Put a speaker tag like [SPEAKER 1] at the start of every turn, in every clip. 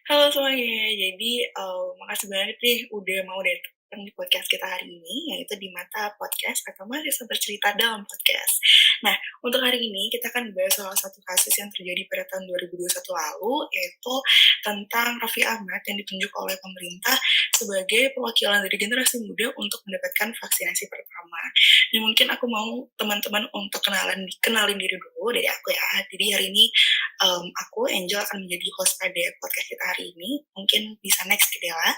[SPEAKER 1] Halo semuanya, jadi makasih banget nih udah mau datang di podcast kita hari ini, yaitu di Mata Podcast atau Mahasiswa Bercerita dalam Podcast. Nah, untuk hari ini kita akan bahas salah satu kasus yang terjadi pada tahun 2021 lalu, yaitu tentang Raffi Ahmad yang ditunjuk oleh pemerintah sebagai perwakilan dari generasi muda untuk mendapatkan vaksinasi pertama. Dan mungkin aku mau teman-teman untuk kenalin diri dulu dari aku ya. Jadi hari ini aku Angel akan menjadi host pada podcast kita hari ini. Mungkin bisa next ke Dela.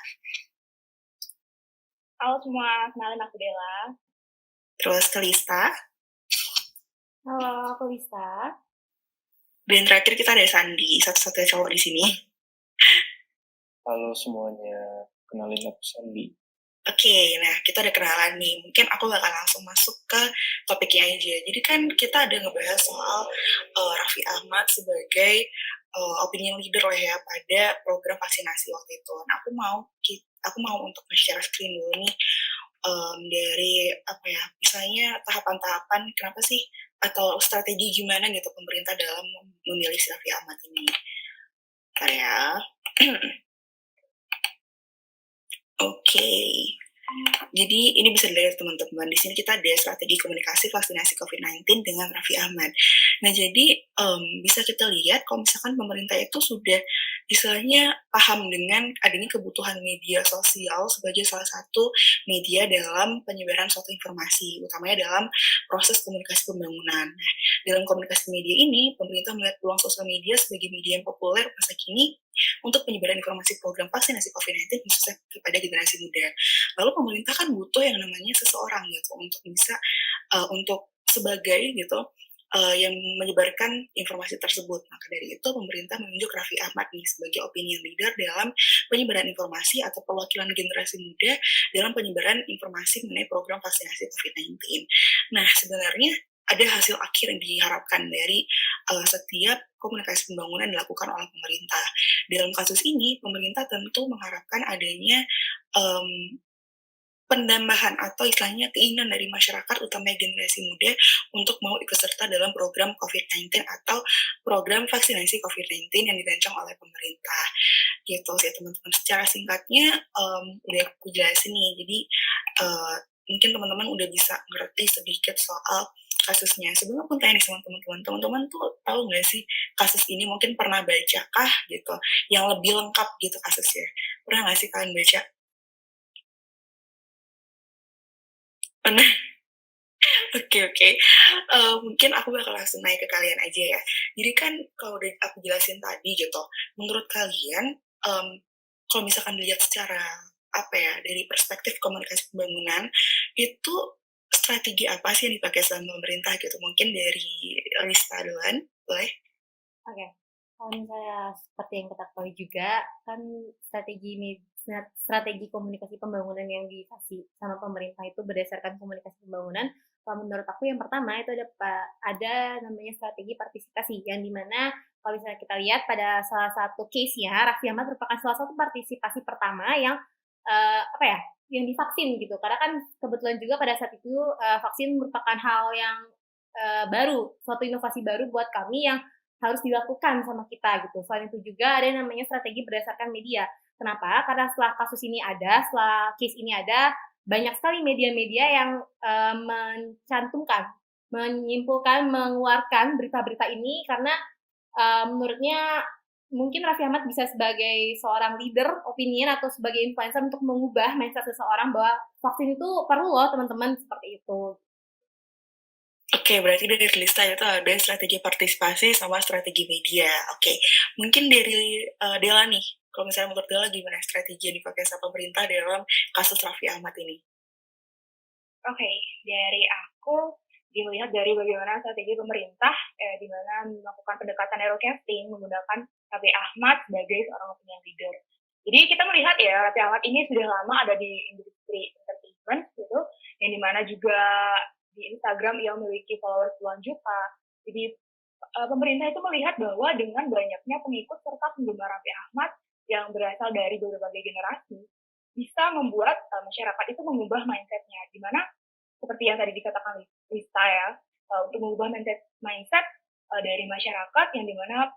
[SPEAKER 2] Halo semua, kenalin aku Dela.
[SPEAKER 1] Terus ke Lista.
[SPEAKER 2] Halo, aku Lisa.
[SPEAKER 1] Dan terakhir kita ada Sandi, satu-satunya cowok di sini.
[SPEAKER 3] Halo semuanya, kenalin aku Sandi.
[SPEAKER 1] Oke, nah kita udah kenalan nih. Mungkin aku bakal langsung masuk ke topiknya aja. Jadi kan kita ada ngebahas soal Raffi Ahmad sebagai opinion leader lah ya pada program vaksinasi waktu itu. Nah, aku mau untuk share screen dulu nih dari apa ya, misalnya tahapan-tahapan kenapa sih atau strategi gimana gitu pemerintah dalam memilih si Raffi Ahmad ini. Kayak Oke. Jadi ini bisa dilihat teman-teman. Di sini kita ada strategi komunikasi vaksinasi COVID-19 dengan Raffi Ahmad. Nah jadi bisa kita lihat kalau misalkan pemerintah itu sudah istilahnya paham dengan adanya kebutuhan media sosial sebagai salah satu media dalam penyebaran suatu informasi, utamanya dalam proses komunikasi pembangunan. Nah, dalam komunikasi media ini, pemerintah melihat peluang sosial media sebagai media yang populer masa kini untuk penyebaran informasi program vaksinasi COVID-19 khususnya kepada generasi muda. Lalu pemerintah kan butuh yang namanya seseorang gitu untuk bisa untuk sebagai gitu yang menyebarkan informasi tersebut. Maka dari itu pemerintah menunjuk Raffi Ahmad nih sebagai opinion leader dalam penyebaran informasi atau perwakilan generasi muda dalam penyebaran informasi mengenai program vaksinasi COVID-19. Nah, sebenarnya ada hasil akhir yang diharapkan dari setiap komunikasi pembangunan dilakukan oleh pemerintah. Dalam kasus ini, pemerintah tentu mengharapkan adanya penambahan atau istilahnya keinginan dari masyarakat utamanya generasi muda untuk mau ikut serta dalam program COVID-19 atau program vaksinasi COVID-19 yang dirancang oleh pemerintah gitu sih teman-teman. Secara singkatnya udah aku jelasin nih, jadi mungkin teman-teman udah bisa ngerti sedikit soal kasusnya. Sebelum aku tanya nih sama teman-teman tuh tahu nggak sih kasus ini, mungkin pernah baca kah gitu yang lebih lengkap gitu kasusnya? Pernah nggak sih kalian baca? Pernah. Oke, oke. Mungkin aku bakal langsung naik ke kalian aja ya. Jadi kan kalau udah aku jelasin tadi gitu, menurut kalian kalau misalkan dilihat secara apa ya, dari perspektif komunikasi pembangunan, itu strategi apa sih yang dipakai sama pemerintah gitu? Mungkin dari Rista duluan, boleh?
[SPEAKER 2] Oke, kalau misalnya seperti yang kita ketahui juga, kan strategi komunikasi pembangunan yang dikasih sama pemerintah itu berdasarkan komunikasi pembangunan. Kalau menurut aku yang pertama itu ada namanya strategi partisipasi, yang dimana kalau misalnya kita lihat pada salah satu case ya, Raffi Ahmad merupakan salah satu partisipasi pertama yang apa ya, yang divaksin gitu. Karena kan kebetulan juga pada saat itu vaksin merupakan hal yang baru, suatu inovasi baru buat kami yang harus dilakukan sama kita gitu. Selain itu juga ada yang namanya strategi berdasarkan media. Kenapa? Karena setelah case ini ada, banyak sekali media-media yang mencantumkan, menyimpulkan, mengeluarkan berita-berita ini karena menurutnya mungkin Raffi Ahmad bisa sebagai seorang leader opinion atau sebagai influencer untuk mengubah mindset seseorang bahwa vaksin itu perlu loh teman-teman, seperti itu.
[SPEAKER 1] Oke, berarti dari lista itu ada strategi partisipasi sama strategi media. Oke, mungkin dari Dela nih, kalau misalnya menurut Dela gimana strategi yang dipakai sama pemerintah dalam kasus Raffi Ahmad ini?
[SPEAKER 2] Oke, dari aku dilihat dari bagaimana strategi pemerintah di mana melakukan pendekatan narrowcasting menggunakan Raffi Ahmad sebagai seorang opinion leader. Jadi kita melihat ya Raffi Ahmad ini sudah lama ada di industri entertainment gitu, yang dimana juga di Instagram ia memiliki followers puluhan juta. Jadi pemerintah itu melihat bahwa dengan banyaknya pengikut serta penggemar Raffi Ahmad yang berasal dari berbagai generasi, bisa membuat masyarakat itu mengubah mindsetnya, di mana seperti yang tadi dikatakan Lista ya, untuk mengubah mindset dari masyarakat yang dimana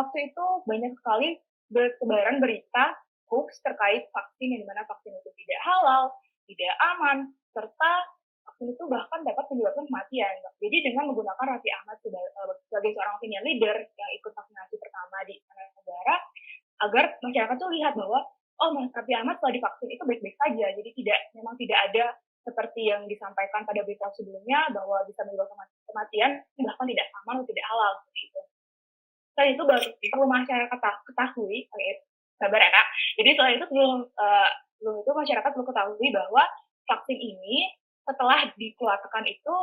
[SPEAKER 2] waktu itu banyak sekali
[SPEAKER 4] bertebaran berita hoax terkait vaksin yang dimana vaksin itu tidak halal, tidak aman, serta vaksin itu bahkan dapat menyebabkan kematian. Jadi dengan menggunakan Raffi Ahmad sebagai seorang opinion leader yang ikut vaksinasi pertama di negara, agar masyarakat tuh lihat bahwa Mas Raffi Ahmad setelah divaksin itu baik-baik saja. Jadi memang tidak ada seperti yang disampaikan pada berita sebelumnya bahwa bisa menyebabkan kematian, bahkan tidak aman atau tidak halal seperti itu. Selain itu perlu masyarakat ketahui, sabar ya Kak. Jadi setelah itu sebelum itu masyarakat perlu ketahui bahwa vaksin ini setelah dikeluarkan itu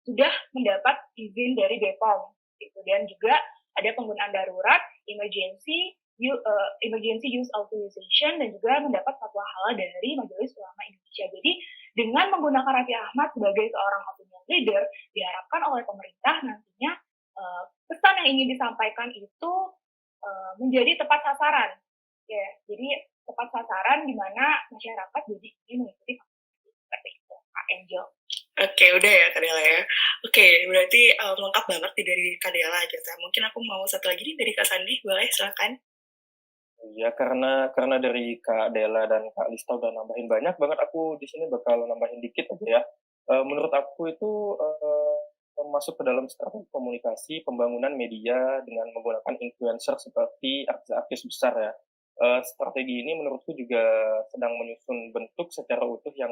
[SPEAKER 4] sudah mendapat izin dari BPOM gitu, dan juga ada penggunaan darurat, emergency use authorization, dan juga mendapat fatwa halal dari Majelis Ulama Indonesia. Jadi dengan menggunakan Raffi Ahmad sebagai seorang opinion leader, diharapkan oleh pemerintah nantinya pesan yang ingin disampaikan itu menjadi tepat sasaran. Ya, jadi tepat sasaran di mana masyarakat jadi ingin mengikuti seperti itu, Kak Angel.
[SPEAKER 1] Oke, udah ya Kak Dela ya. Oke, berarti lengkap banget nih dari Kak Dela aja. Mungkin aku mau satu lagi nih dari Kak Sandi, boleh silakan.
[SPEAKER 3] Ya, karena dari Kak Dela dan Kak Lista udah nambahin banyak banget, aku di sini bakal nambahin dikit aja ya. Menurut aku itu masuk ke dalam strategi komunikasi pembangunan media dengan menggunakan influencer seperti artis-artis besar ya. Strategi ini menurutku juga sedang menyusun bentuk secara utuh yang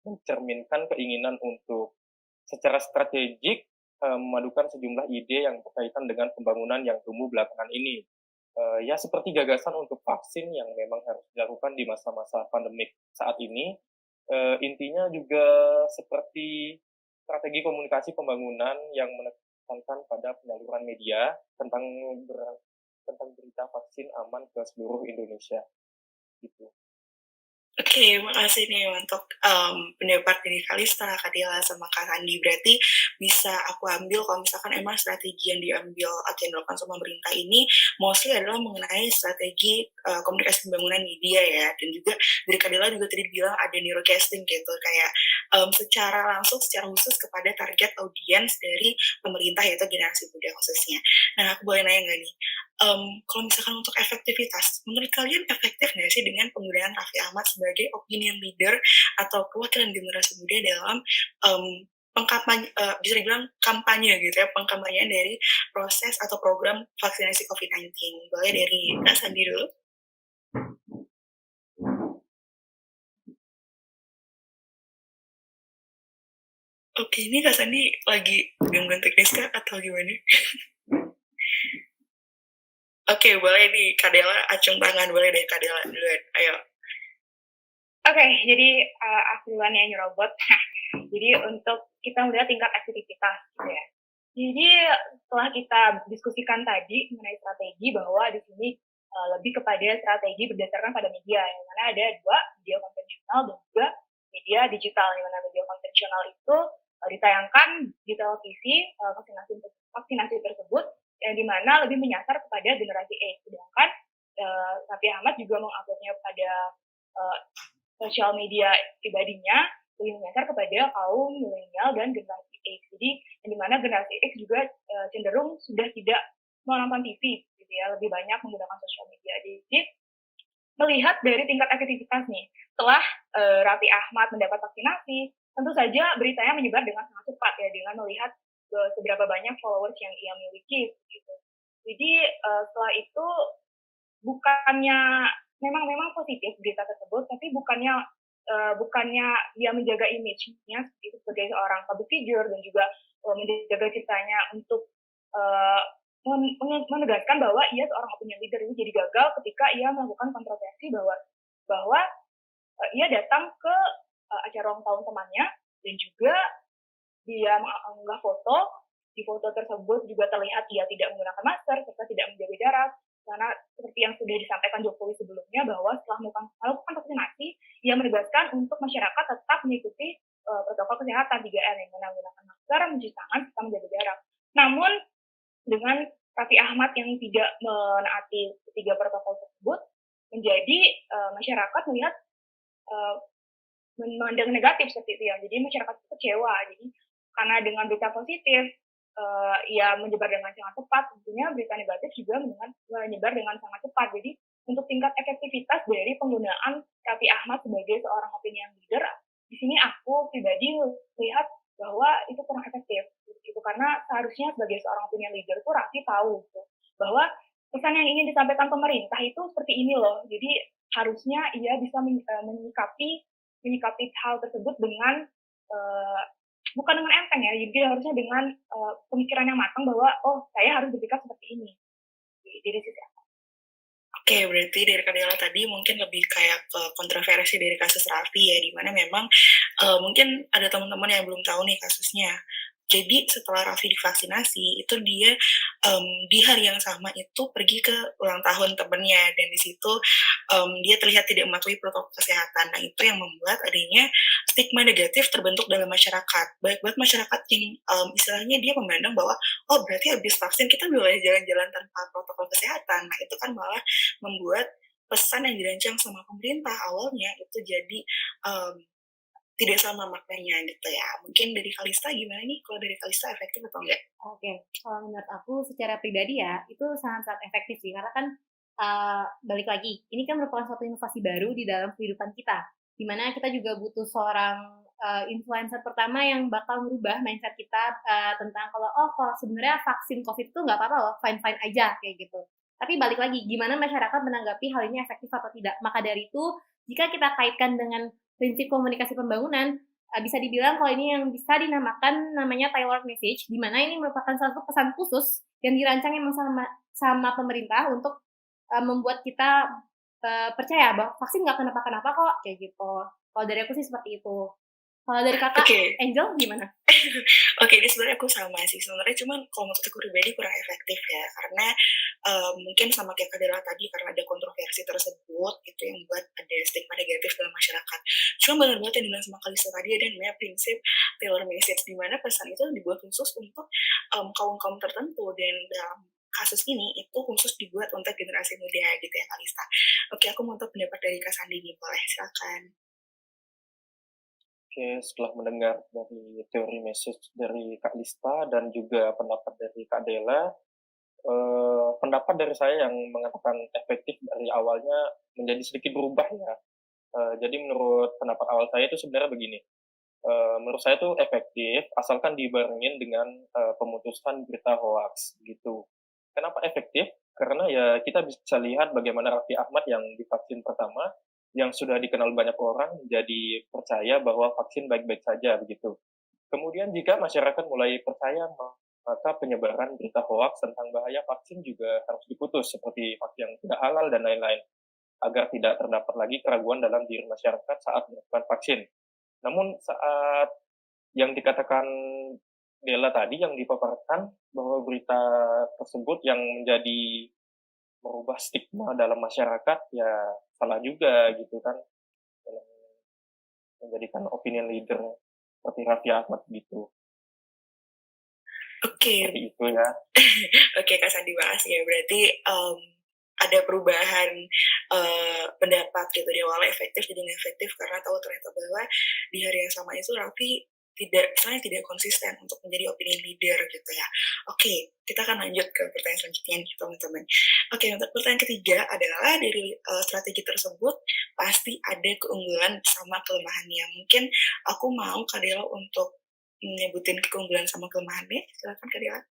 [SPEAKER 3] mencerminkan keinginan untuk secara strategik memadukan sejumlah ide yang berkaitan dengan pembangunan yang tumbuh belakangan ini. Ya seperti gagasan untuk vaksin yang memang harus dilakukan di masa-masa pandemik saat ini. Intinya juga seperti strategi komunikasi pembangunan yang menekankan pada penyaluran media tentang berita vaksin aman ke seluruh Indonesia. Gitu.
[SPEAKER 1] Oke, makasih nih untuk pendapat dari Kalista, Kak Dela, sama Kak Sandi. Berarti bisa aku ambil kalau misalkan emang strategi yang diambil atau yang dilakukan sama pemerintah ini mostly adalah mengenai strategi komunikasi pembangunan media ya. Dan juga dari Kak Dela juga tadi bilang ada neurocasting gitu, kayak secara langsung, secara khusus kepada target audiens dari pemerintah, yaitu generasi muda khususnya. Nah, aku boleh nanya nggak nih? Kalau misalkan untuk efektivitas, menurut kalian efektif nggak sih dengan penggunaan Raffi Ahmad sebagai opinion leader atau perwakilan generasi muda dalam pengkampanye, bisa dibilang kampanye gitu ya, pengkampanyean dari proses atau program vaksinasi COVID-19? Boleh dari Kak Sandi dulu. Oke, ini Kak Sandi lagi gangguan teknis Kak atau gimana? Oke, boleh nih Kak Dela acung tangan, boleh deh Kak Dela duluan, ayo.
[SPEAKER 4] Oke, jadi aku duluan ya nyerobot. Jadi untuk kita melihat tingkat aktivitas gitu ya. Jadi setelah kita diskusikan tadi mengenai strategi, bahwa di sini lebih kepada strategi berdasarkan pada media, yang mana ada dua, media konvensional dan juga media digital. Yang mana media konvensional itu ditayangkan di televisi vaksinasi tersebut, yang dimana lebih menyasar kepada generasi X. Sedangkan Raffi Ahmad juga menguploadnya pada sosial media pribadinya lebih menyasar kepada kaum milenial dan generasi X. Jadi yang dimana generasi X juga cenderung sudah tidak menonton TV gitu ya, lebih banyak menggunakan sosial media. Jadi melihat dari tingkat aktivitas nih, setelah Raffi Ahmad mendapat vaksinasi, tentu saja beritanya menyebar dengan sangat cepat ya, dengan melihat seberapa banyak followers yang ia miliki gitu. Jadi setelah itu bukannya memang positif berita tersebut, tapi bukannya dia menjaga image-nya sebagai seorang public figure dan juga menjaga ceritanya untuk menegaskan bahwa ia seorang opinion leader. Ini jadi gagal ketika ia melakukan kontroversi bahwa ia datang ke acara ulang tahun temannya, dan juga dia mengunggah foto. Di foto tersebut juga terlihat ia tidak menggunakan masker serta tidak menjaga jarak, karena seperti yang sudah disampaikan Jokowi sebelumnya, bahwa setelah melakukan vaksinasi, ia menegaskan untuk masyarakat tetap mengikuti protokol kesehatan 3M, yang menggunakan masker, mencuci tangan, serta menjaga jarak. Namun dengan Raffi Ahmad yang tidak menaati ketiga protokol tersebut, menjadi masyarakat melihat memandang negatif seperti itu ya. Jadi masyarakat itu kecewa. Jadi karena dengan berita positif ya menyebar dengan sangat cepat, tentunya berita negatif juga menyebar dengan sangat cepat. Jadi untuk tingkat efektivitas dari penggunaan Raffi Ahmad sebagai seorang opinion leader, di sini aku pribadi melihat bahwa itu kurang efektif. Itu karena seharusnya sebagai seorang opinion leader tuh Raffi tahu gitu, bahwa pesan yang ingin disampaikan pemerintah itu seperti ini loh. Jadi harusnya ia bisa menyikapi hal tersebut dengan bukan dengan enteng ya, jadi harusnya dengan pemikiran yang matang bahwa saya harus bersikap seperti ini. Jadi sisi aku.
[SPEAKER 1] Oke, berarti dari Kadela tadi mungkin lebih kayak ke kontroversi dari kasus Raffi ya, di mana memang mungkin ada teman-teman yang belum tahu nih kasusnya. Jadi setelah Raffi divaksinasi, itu dia di hari yang sama itu pergi ke ulang tahun temennya, dan di situ dia terlihat tidak mematuhi protokol kesehatan. Nah, itu yang membuat adanya stigma negatif terbentuk dalam masyarakat. Baik buat masyarakat yang istilahnya dia memandang bahwa berarti habis vaksin kita boleh jalan-jalan tanpa protokol kesehatan. Nah, itu kan malah membuat pesan yang dirancang sama pemerintah awalnya itu jadi tidak sama maknanya gitu ya. Mungkin dari Kalista gimana nih? Kalau dari Kalista efektif atau enggak?
[SPEAKER 2] Oke, kalau menurut aku secara pribadi ya, itu sangat-sangat efektif sih. Karena kan balik lagi, ini kan merupakan suatu inovasi baru di dalam kehidupan kita. Dimana kita juga butuh seorang influencer pertama yang bakal merubah mindset kita tentang kalau sebenarnya vaksin COVID itu nggak apa-apa loh, fine-fine aja kayak gitu. Tapi balik lagi, gimana masyarakat menanggapi hal ini efektif atau tidak. Maka dari itu, jika kita kaitkan dengan prinsip komunikasi pembangunan, bisa dibilang kalau ini yang bisa dinamakan namanya tailored message, di mana ini merupakan satu pesan khusus yang dirancang emang sama pemerintah untuk membuat kita percaya bahwa vaksin nggak kenapa-kenapa kok, kayak gitu. Kalau dari aku sih seperti itu. Kalau dari kakak Angel gimana?
[SPEAKER 1] Oke, ini sebenarnya aku sama sih. Sebenarnya cuman kalau menurut aku pribadi kurang efektif ya, karena mungkin sama kayak Kadela tadi, karena ada kontroversi tersebut itu yang buat ada stigma negatif dalam masyarakat. Cuma benar banget yang dibilang sama Kalista tadi, ada namanya prinsip tailor message, di mana pesan itu dibuat khusus untuk kaum-kaum tertentu, dan dalam kasus ini itu khusus dibuat untuk generasi muda gitu ya, Kalista. Oke, aku mau tahu pendapat dari Kak Sandi nih, boleh silakan.
[SPEAKER 3] Oke, setelah mendengar dari teori message dari Kak Lista dan juga pendapat dari Kak Dela, pendapat dari saya yang mengatakan efektif dari awalnya menjadi sedikit berubah ya. Jadi menurut pendapat awal saya itu sebenarnya begini. Menurut saya itu efektif asalkan dibarengin dengan pemutusan berita hoax gitu. Kenapa efektif? Karena ya kita bisa lihat bagaimana Raffi Ahmad yang divaksin pertama, yang sudah dikenal banyak orang jadi percaya bahwa vaksin baik-baik saja begitu. Kemudian jika masyarakat mulai percaya, maka penyebaran berita hoax tentang bahaya vaksin juga harus diputus, seperti vaksin yang tidak halal dan lain-lain, agar tidak terdapat lagi keraguan dalam diri masyarakat saat melakukan vaksin. Namun saat yang dikatakan Dela tadi yang dipaparkan bahwa berita tersebut yang menjadi merubah stigma dalam masyarakat, ya salah juga gitu kan, menjadikan opinion leader seperti Raffi Ahmad gitu.
[SPEAKER 1] Oke.
[SPEAKER 3] Seperti itu ya.
[SPEAKER 1] Oke, Kak Sandi, makasih ya. Berarti ada perubahan pendapat gitu, di awalnya efektif jadi nggak efektif karena tahu ternyata bahwa di hari yang sama itu Raffi tidak konsisten untuk menjadi opinion leader gitu ya. Oke, kita akan lanjut ke pertanyaan selanjutnya nih teman-teman. Oke, untuk pertanyaan ketiga adalah dari strategi tersebut pasti ada keunggulan sama kelemahannya. Mungkin aku mau Kadela untuk menyebutin keunggulan sama kelemahannya. Silakan Kadela.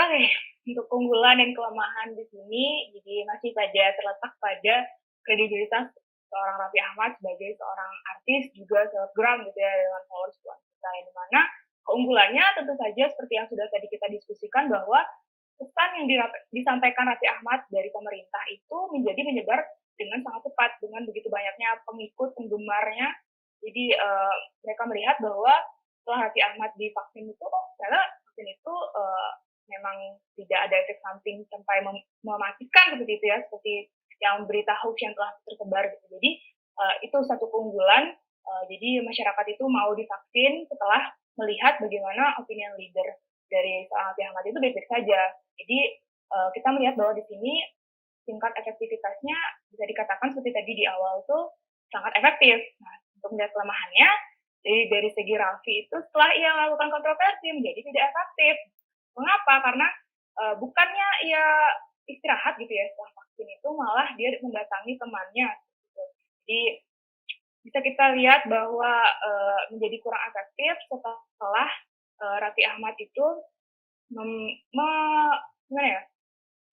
[SPEAKER 4] Oke, untuk keunggulan dan kelemahan di sini jadi masih saja terletak pada kredibilitas seorang Raffi Ahmad sebagai seorang artis, juga selebgram gitu ya, dengan followers puluhan juta, yang dimana keunggulannya tentu saja seperti yang sudah tadi kita diskusikan, bahwa pesan yang disampaikan Raffi Ahmad dari pemerintah itu menjadi menyebar dengan sangat cepat, dengan begitu banyaknya pengikut, penggemarnya. Jadi mereka melihat bahwa setelah Raffi Ahmad divaksin itu, ternyata vaksin itu memang tidak ada efek samping sampai mematikan seperti itu ya, seperti yang berita hoax yang telah tersebar gitu. Jadi itu satu keunggulan. Jadi masyarakat itu mau divaksin setelah melihat bagaimana opinion leader dari Raffi Ahmad itu baik-baik saja. Jadi kita melihat bahwa di sini tingkat efektivitasnya bisa dikatakan seperti tadi di awal tuh sangat efektif. Nah, untuk melihat kelemahannya, Jadi dari segi Raffi itu setelah ia melakukan kontroversi menjadi tidak efektif. Mengapa? Karena bukannya ia istirahat gitu ya setelah vaksin itu, malah dia mendatangi temannya. Gitu. Jadi bisa kita lihat bahwa menjadi kurang efektif setelah Raffi Ahmad itu gimana ya,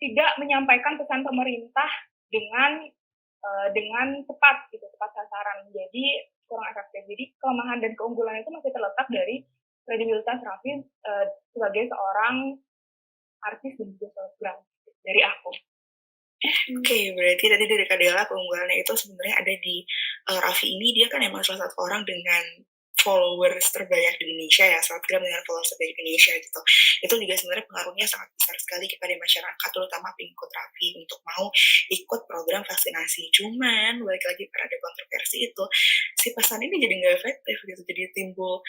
[SPEAKER 4] tidak menyampaikan pesan pemerintah dengan tepat gitu, tepat sasaran. Jadi kurang efektif. Jadi kelemahan dan keunggulan itu masih terletak dari kredibilitas Raffi sebagai seorang artis dan juga selebgram dari aku.
[SPEAKER 1] Oke, berarti tadi dari Kak Dela keunggulannya itu sebenarnya ada di Raffi ini, dia kan emang salah satu orang dengan followers terbanyak di Indonesia ya, selebgram dengan followers terbanyak di Indonesia gitu. Itu juga sebenarnya pengaruhnya sangat besar sekali kepada masyarakat, terutama pengikut Raffi untuk mau ikut program vaksinasi. Cuman balik lagi karena ada kontroversi itu, si pesan ini jadi nggak efektif gitu, jadi timbul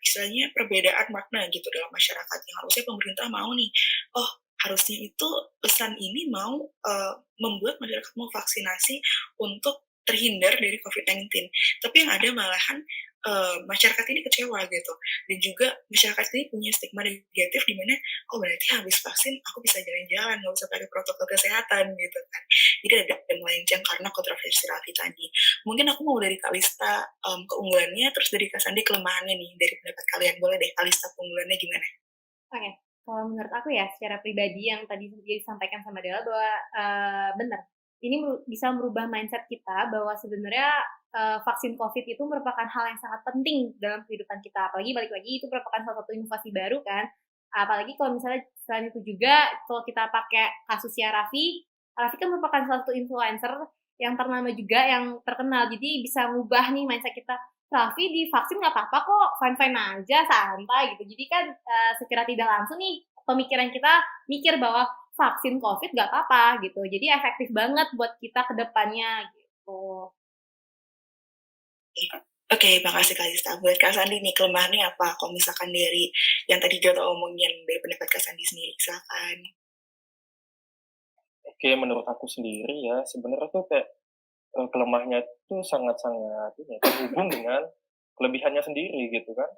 [SPEAKER 1] istilahnya perbedaan makna gitu dalam masyarakat. Yang harusnya pemerintah mau nih, harusnya itu pesan ini mau membuat masyarakat mau vaksinasi untuk terhindar dari COVID-19. Tapi yang ada malahan masyarakat ini kecewa gitu. Dan juga masyarakat ini punya stigma negatif di mana, berarti habis vaksin aku bisa jalan-jalan, nggak usah pakai protokol kesehatan gitu kan. Jadi ada dan melenceng karena kontroversi Raffi tadi. Mungkin aku mau dari Kalista keunggulannya, terus dari Kak Sandi kelemahannya nih, dari pendapat kalian. Boleh deh, Kalista keunggulannya gimana?
[SPEAKER 2] Oke, kalau menurut aku ya secara pribadi yang tadi disampaikan sama Dela bahwa benar, ini bisa merubah mindset kita bahwa sebenarnya vaksin COVID itu merupakan hal yang sangat penting dalam kehidupan kita. Apalagi balik lagi itu merupakan salah satu inovasi baru kan. Apalagi kalau misalnya selain itu juga kalau kita pakai kasusnya Raffi kan merupakan salah satu influencer yang ternama juga, yang terkenal. Jadi bisa ngubah nih mindset kita. Raffi divaksin nggak apa-apa kok, fine-fine aja, santai gitu. Jadi kan secara tidak langsung nih pemikiran kita mikir bahwa vaksin COVID nggak apa-apa gitu. Jadi efektif banget buat kita ke depannya gitu.
[SPEAKER 1] Oke, makasih Kak Lista. Buat Kak Sandi nih, kelemahannya apa? Kalau misalkan dari yang tadi Jota omongin, dari pendapat Kak Sandi sendiri, silakan.
[SPEAKER 3] Oke, menurut aku sendiri ya, sebenarnya tuh kayak kelemahnya itu sangat-sangat terhubung dengan kelebihannya sendiri gitu kan.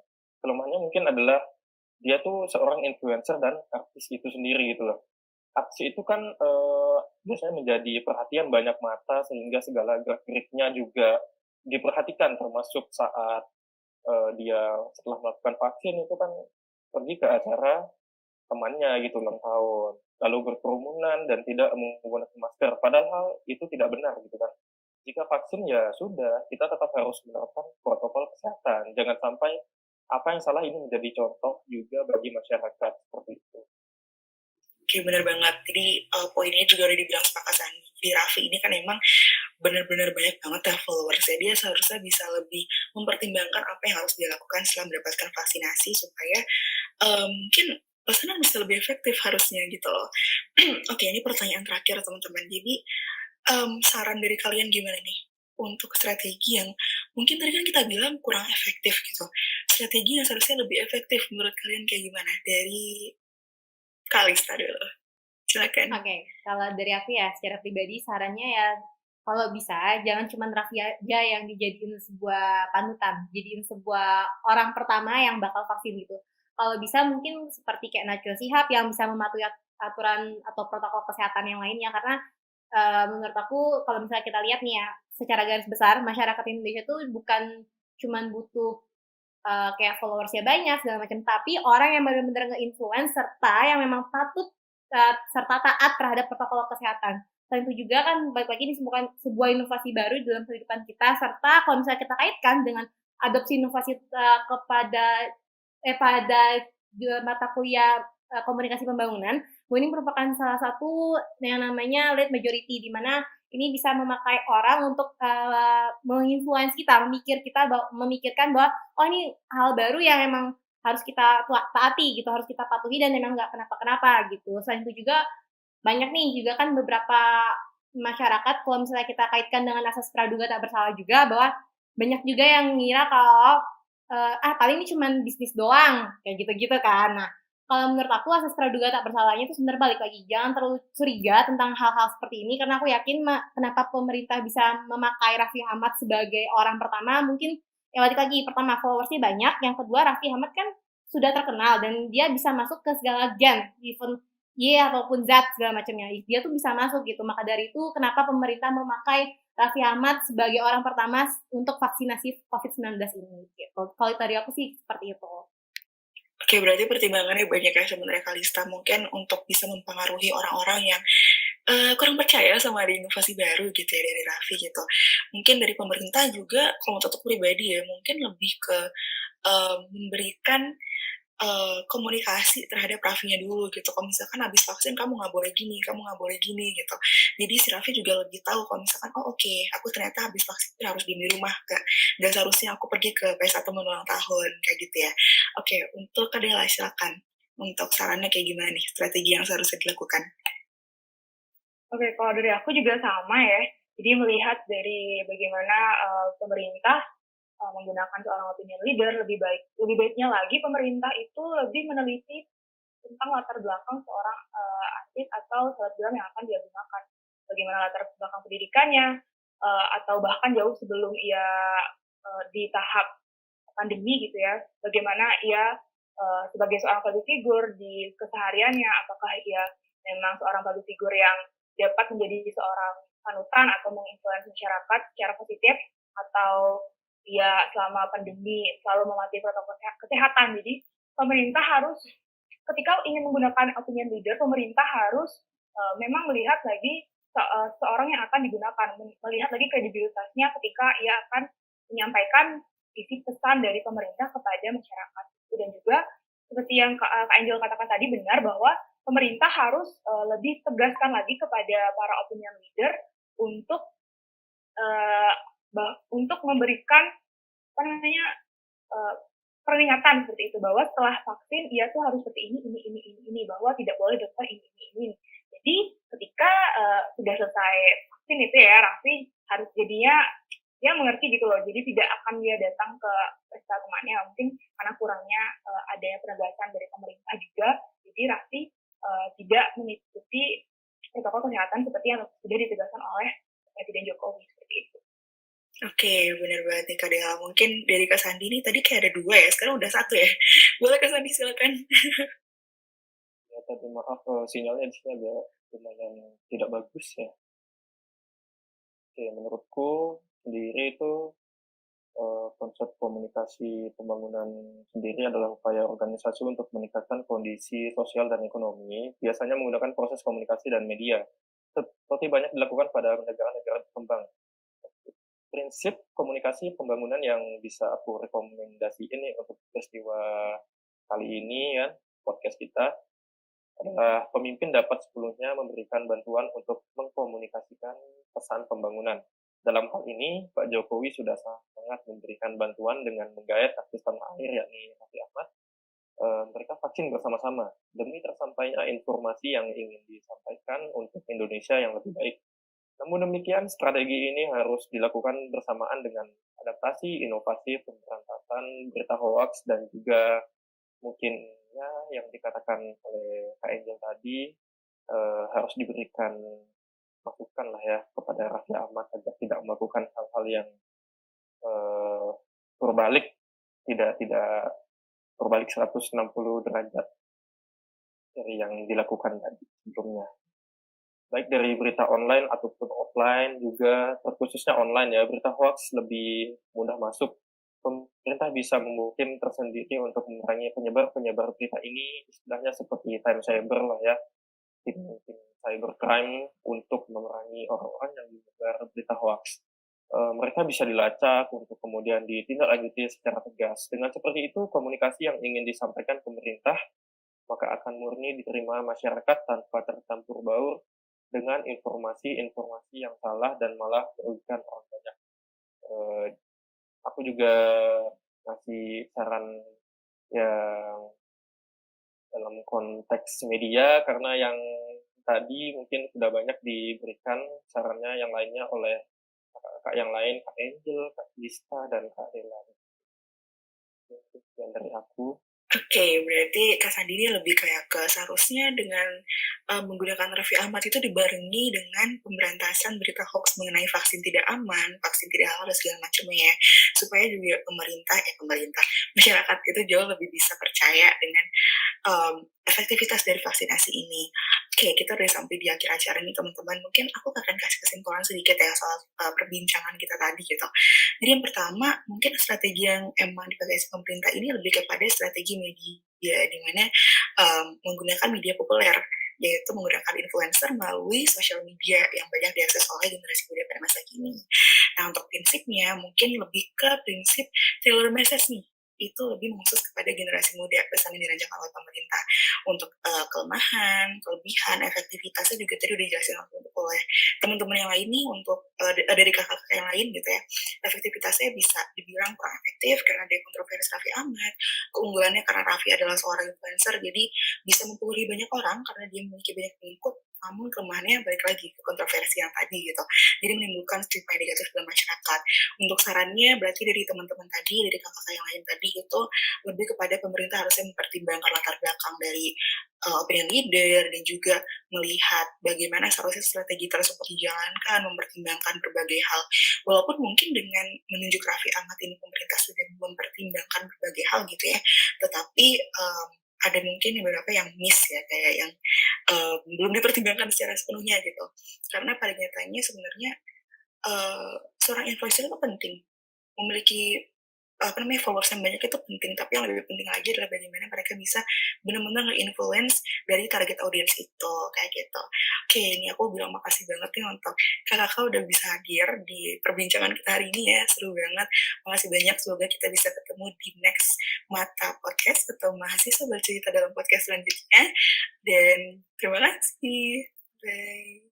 [SPEAKER 3] Kelemahannya mungkin adalah dia tuh seorang influencer dan artis itu sendiri gitu loh. Artis itu kan biasanya menjadi perhatian banyak mata sehingga segala gerak-geriknya juga diperhatikan, termasuk saat dia setelah melakukan vaksin itu kan pergi ke acara temannya gitu ulang tahun, lalu berkerumunan dan tidak menggunakan masker. Padahal itu tidak benar gitu kan. Jika vaksin ya sudah, kita tetap harus menerapkan protokol kesehatan. Jangan sampai apa yang salah ini menjadi contoh juga bagi masyarakat seperti itu.
[SPEAKER 1] Oke, benar banget. Jadi poinnya juga udah dibilang sepakat Sandi. Di Raffi ini kan emang benar-benar banyak banget ya followersnya. Dia seharusnya bisa lebih mempertimbangkan apa yang harus dilakukan setelah mendapatkan vaksinasi supaya mungkin pesanan bisa lebih efektif harusnya gitu loh. Oke, ini pertanyaan terakhir teman-teman. Jadi saran dari kalian gimana nih untuk strategi yang mungkin tadi kan kita bilang kurang efektif gitu. Strategi yang seharusnya lebih efektif menurut kalian kayak gimana? Dari Kalista dulu. Silakan.
[SPEAKER 2] Oke, kalau dari aku ya secara pribadi sarannya ya kalau bisa jangan cuma Raffi aja yang dijadiin sebuah panutan, jadiin sebuah orang pertama yang bakal vaksin gitu. Kalau bisa mungkin seperti kayak Najwa Shihab yang bisa mematuhi aturan atau protokol kesehatan yang lainnya, karena menurut aku kalau misalnya kita lihat nih ya secara garis besar masyarakat Indonesia tuh bukan cuman butuh kayak followersnya banyak segala macam, tapi orang yang benar-benar nge-influence serta yang memang patut serta taat terhadap protokol kesehatan. Selain itu juga kan balik lagi ini merupakan sebuah inovasi baru dalam kehidupan kita, serta kalau misalnya kita kaitkan dengan adopsi inovasi pada mata kuliah komunikasi pembangunan, ini merupakan salah satu yang namanya lead majority, di mana ini bisa memakai orang untuk menginfluence kita, memikirkan bahwa ini hal baru yang emang harus kita taati gitu, harus kita patuhi dan memang nggak kenapa-kenapa gitu. Selain itu juga banyak nih juga kan beberapa masyarakat kalau misalnya kita kaitkan dengan asas praduga tak bersalah juga, bahwa banyak juga yang ngira kalau paling ini cuma bisnis doang kayak gitu-gitu kan. Nah, kalau menurut aku asas praduga tak bersalahnya itu sebenarnya balik lagi, jangan terlalu curiga tentang hal-hal seperti ini, karena aku yakin kenapa pemerintah bisa memakai Raffi Ahmad sebagai orang pertama, mungkin ya balik lagi, pertama followersnya banyak, yang kedua Raffi Ahmad kan sudah terkenal dan dia bisa masuk ke segala gen, even Y ataupun Z segala macamnya. Dia tuh bisa masuk gitu. Maka dari itu kenapa pemerintah memakai Raffi Ahmad sebagai orang pertama untuk vaksinasi COVID-19 ini gitu. Kalau dari aku sih seperti itu.
[SPEAKER 1] Oke, berarti pertimbangannya banyak ya sebenarnya Kalista, mungkin untuk bisa mempengaruhi orang-orang yang kurang percaya sama ada inovasi baru gitu ya dari Raffi gitu. Mungkin dari pemerintah juga, kalau menurut aku pribadi ya, mungkin lebih ke memberikan komunikasi terhadap Raffinya dulu gitu. Kalau misalkan habis vaksin kamu nggak boleh gini, kamu nggak boleh gini gitu. Jadi si Raffi juga lebih tahu kalau misalkan oke, aku ternyata habis vaksin harus diem di rumah, nggak seharusnya aku pergi ke pesta teman ulang tahun kayak gitu ya. Oke, untuk Kadela silakan. Untuk sarannya kayak gimana nih strategi yang seharusnya dilakukan?
[SPEAKER 4] Oke, kalau dari aku juga sama ya. Jadi melihat dari bagaimana pemerintah menggunakan seorang opinion leader, lebih baiknya lagi pemerintah itu lebih meneliti tentang latar belakang seorang artis atau selebgram yang akan dia gunakan. Bagaimana latar belakang pendidikannya, atau bahkan jauh sebelum ia di tahap pandemi gitu ya, bagaimana ia sebagai seorang public figure di kesehariannya, apakah ia memang seorang public figure yang dapat menjadi seorang panutan atau menginfluence masyarakat secara positif, atau ia selama pandemi selalu mematuhi protokol kesehatan. Jadi pemerintah harus, ketika ingin menggunakan opinion leader, pemerintah harus memang melihat lagi seorang yang akan digunakan, melihat lagi kredibilitasnya ketika ia akan menyampaikan isi pesan dari pemerintah kepada masyarakat. Dan juga seperti yang Kak Angel katakan tadi, benar bahwa pemerintah harus lebih tegaskan lagi kepada para opinion leader untuk untuk memberikan apa namanya peringatan seperti itu, bahwa setelah vaksin ia tuh harus seperti ini, bahwa tidak boleh dokter ini. Jadi ketika sudah selesai vaksin itu ya, Raffi harus jadinya dia mengerti gitu loh, jadi tidak akan dia datang ke pesta temannya, mungkin karena kurangnya adanya penegasan dari pemerintah juga. Jadi Raffi tidak mengikuti protokol kesehatan seperti yang sudah ditegaskan oleh Presiden Jokowi, seperti itu.
[SPEAKER 1] Oke, benar banget nih Kak Dela. Mungkin dari Kak Sandi nih, tadi kayak ada 2 ya, sekarang udah 1 ya. Boleh Kak Sandi, silakan.
[SPEAKER 3] Ya, tapi maaf, sinyalnya di sini agak lumayan tidak bagus ya. Oke, menurutku sendiri itu konsep komunikasi pembangunan sendiri adalah upaya organisasi untuk meningkatkan kondisi sosial dan ekonomi, biasanya menggunakan proses komunikasi dan media, seperti banyak dilakukan pada negara-negara berkembang. Prinsip komunikasi pembangunan yang bisa aku rekomendasiin nih untuk peristiwa kali ini ya, podcast kita, adalah pemimpin dapat sepenuhnya memberikan bantuan untuk mengkomunikasikan pesan pembangunan. Dalam hal ini, Pak Jokowi sudah sangat memberikan bantuan dengan menggayat artis tanah air yakni Raffi Ahmad. Mereka vaksin bersama-sama demi tersampainya informasi yang ingin disampaikan untuk Indonesia yang lebih baik. Namun demikian, strategi ini harus dilakukan bersamaan dengan adaptasi, inovasi, pemberantasan berita hoax, dan juga mungkin ya yang dikatakan oleh Kak Angel tadi, harus diberikan masukan lah ya kepada Raffi Ahmad agar tidak melakukan hal-hal yang berbalik, tidak berbalik 160 derajat dari yang dilakukan tadi sebelumnya. Baik dari berita online ataupun offline juga, terkhususnya online ya, berita hoax lebih mudah masuk. Pemerintah bisa membuat tersendiri untuk memerangi penyebar berita ini, istilahnya seperti time cyber lah ya, tim cybercrime untuk memerangi orang-orang yang menyebar berita hoax. Mereka bisa dilacak untuk kemudian ditindaklanjuti secara tegas. Dengan seperti itu, komunikasi yang ingin disampaikan pemerintah maka akan murni diterima masyarakat tanpa tercampur baur dengan informasi-informasi yang salah dan malah merugikan orang banyak. Aku juga ngasih saran yang dalam konteks media, karena yang tadi mungkin sudah banyak diberikan sarannya yang lainnya oleh kakak yang lain, Kak Angel, Kak Lista, dan Kak Dela. Yang dari aku.
[SPEAKER 1] Oke, berarti Kak Sandi ini lebih kayak ke seharusnya dengan menggunakan Raffi Ahmad itu dibarengi dengan pemberantasan berita hoax mengenai vaksin tidak aman, vaksin tidak halal dan segala macamnya ya, supaya juga pemerintah, masyarakat itu jauh lebih bisa percaya dengan efektivitas dari vaksinasi ini. Oke, kita udah sampai di akhir acara nih teman-teman. Mungkin aku akan kasih kesimpulan sedikit ya soal perbincangan kita tadi gitu. Jadi yang pertama, mungkin strategi yang emang dipakai pemerintah ini lebih kepada strategi media, di mana menggunakan media populer, yaitu menggunakan influencer melalui sosial media yang banyak diakses oleh generasi muda pada masa kini. Nah, untuk prinsipnya mungkin lebih ke prinsip tailor message nih, itu lebih mengkhusus kepada generasi muda pesan yang dirancang oleh pemerintah untuk kelemahan, kelebihan, efektivitasnya juga tadi udah dijelasin oleh teman-teman yang lain nih untuk dari kakak-kakak yang lain gitu ya. Efektivitasnya bisa dibilang kurang efektif karena dia kontroversi Raffi Ahmad. Keunggulannya karena Raffi adalah seorang influencer, jadi bisa mempengaruhi banyak orang karena dia memiliki banyak pengikut. Namun kelemahannya balik lagi ke kontroversi yang tadi gitu. Jadi menimbulkan stigma negatif dalam masyarakat. Untuk sarannya berarti dari teman-teman tadi, dari kakak-kakak yang lain tadi itu lebih kepada pemerintah harusnya mempertimbangkan latar belakang dari opinion leader dan juga melihat bagaimana seharusnya strategi tersebut dijalankan, mempertimbangkan berbagai hal. Walaupun mungkin dengan menunjuk Raffi Ahmad ini pemerintah sudah mempertimbangkan berbagai hal gitu ya, tetapi ada mungkin beberapa yang miss ya, kayak yang belum dipertimbangkan secara sepenuhnya gitu. Karena pada nyatanya sebenarnya seorang influencer itu penting, memiliki followers yang banyak itu penting, tapi yang lebih penting lagi adalah bagaimana mereka bisa benar-benar nge-influence dari target audience itu, kayak gitu. Oke, ini aku bilang makasih banget nih untuk kakak udah bisa hadir di perbincangan kita hari ini ya, seru banget. Makasih banyak, semoga kita bisa ketemu di next mata podcast atau mahasiswa bercerita dalam podcast selanjutnya. Dan terima kasih. Bye.